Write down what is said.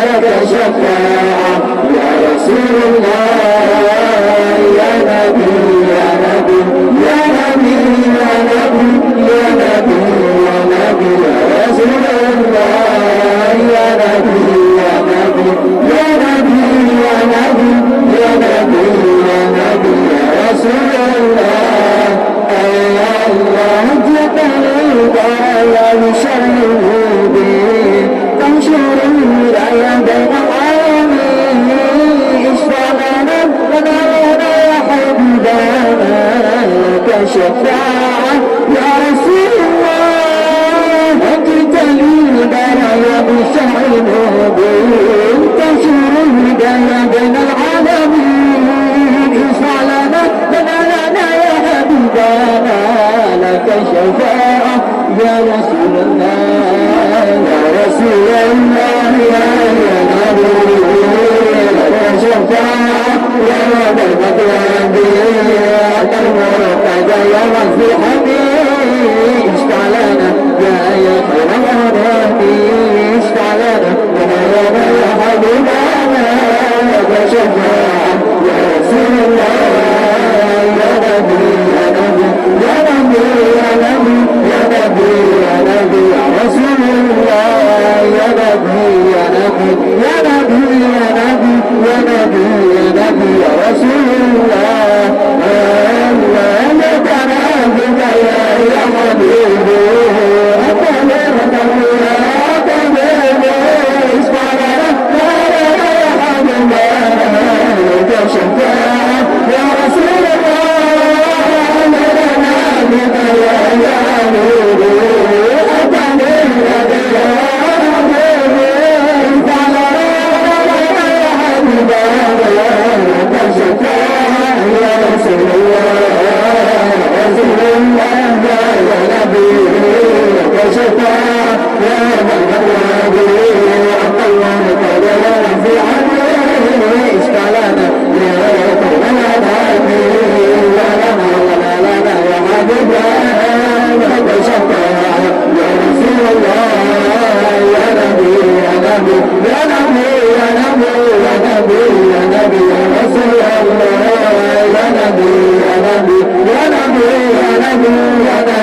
لك شفاعة يا رسول الله يا نبي يا نبي يا نبي يا نبي يا نبي يا نبي يا رسول الله يا نبي يا نبي يا نبي يا نبي يا نبي يا نبي يا رسول الله الله جبل الغاية يشرب به تنشر الهداية بين العالمين اشفع لنا ونرنا يا حبيبنا لك شفاعة يا رسول الله أنت البرايا بشعر تنشر الهداية بين العالمين اشفع لنا ونرنا يا حبيبنا لك شفاعة يا رسول الله يا رسول الله يا نبي لك شفاعة يا رب الأكوان المرتجى يا رب الحبيب اشفع لنا يا خير الهدي اشفع لنا يا حبيبنا لك شفاعة يا رسول الله يا نبي يا نبي يا نبي يا نبي يا نبي يا نبي يا رسول الله يا نبي يا نبي يا نبي يا نبي يا نبي يا نبي يا رسول الله لك نبيك يا حبيبي أتبعك يا حبيبي اسمع لنا يا حبيبي لك شفاعة يا رسول الله لك نبيك يا حبيبي أتبعك يا حبيبي اسمع لنا يا حبيبي لك شفاعة يا رسول الله رسول الله يا نبي لك شفاعة يا من الله تعالى في عني اشفع لنا يا قومنا نبي لا لنا ولا لنا يا حبيبنا لك شفاعة يا رسول الله يا نبي يا نبي يا نبي يا نبي يا نبي يا نبي يا رسول الله يا نبي يا نبي يا نبي يا نبي يا نبي